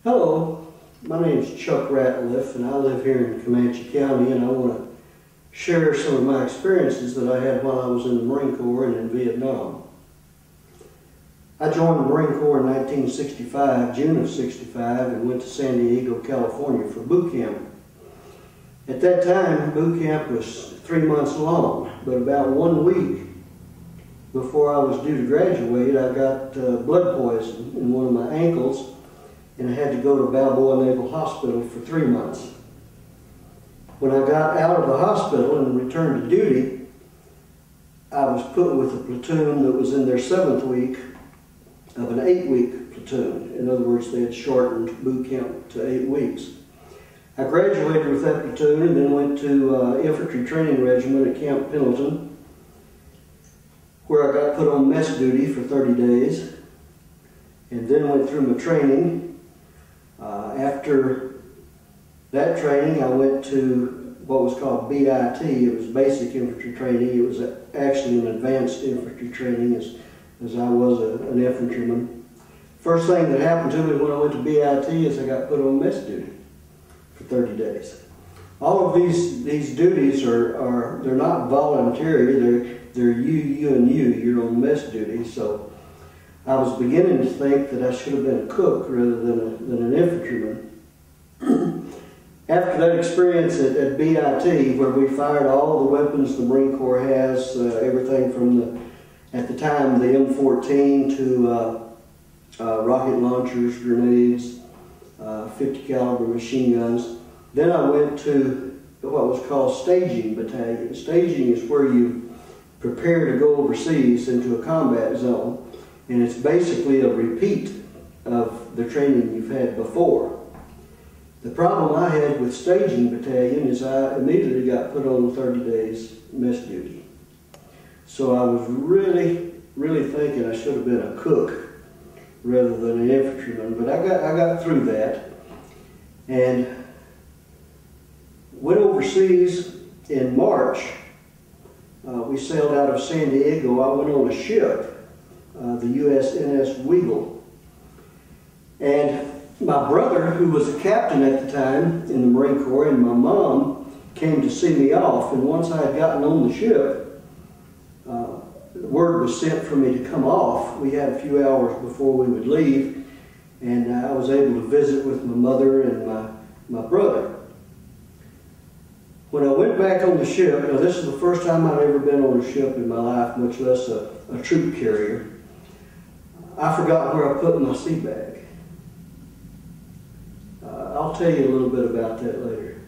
Hello, my name is Chuck Ratliff and I live here in Comanche County, and I want to share some of my experiences that I had while I was in the Marine Corps and in Vietnam. I joined the Marine Corps in 1965, June of '65, and went to San Diego, California for boot camp. At that time, boot camp was 3 months long, but about 1 week before I was due to graduate, I got blood poison in one of my ankles, and I had to go to Balboa Naval Hospital for 3 months. When I got out of the hospital and returned to duty, I was put with a platoon that was in their 7th week of an 8-week platoon. In other words, they had shortened boot camp to 8 weeks. I graduated with that platoon and then went to infantry training regiment at Camp Pendleton, where I got put on mess duty for 30 days, and then went through my training. After that training, I went to what was called BIT. It was basic infantry training. It was actually an advanced infantry training, as I was an infantryman. First thing that happened to me when I went to BIT is I got put on mess duty for 30 days. All of these duties they're not voluntary. They're you and you. You're on mess duty. So I was beginning to think that I should have been a cook rather than an infantryman. After that experience at BIT, where we fired all the weapons the Marine Corps has, everything from at the time, the M14 to rocket launchers, grenades, 50 caliber machine guns. Then I went to what was called staging battalion. Staging is where you prepare to go overseas into a combat zone. And it's basically a repeat of the training you've had before. The problem I had with staging battalion is I immediately got put on 30 days mess duty. So I was really thinking I should have been a cook rather than an infantryman. But I got through that and went overseas in March. We sailed out of San Diego. I went on a ship, the USNS Weagle. And my brother, who was a captain at the time in the Marine Corps, and my mom came to see me off. And once I had gotten on the ship, the word was sent for me to come off. We had a few hours before we would leave, and I was able to visit with my mother and my brother. When I went back on the ship, now this is the first time I'd ever been on a ship in my life, much less a troop carrier. I forgot where I put my sea bag. I'll tell you a little bit about that later.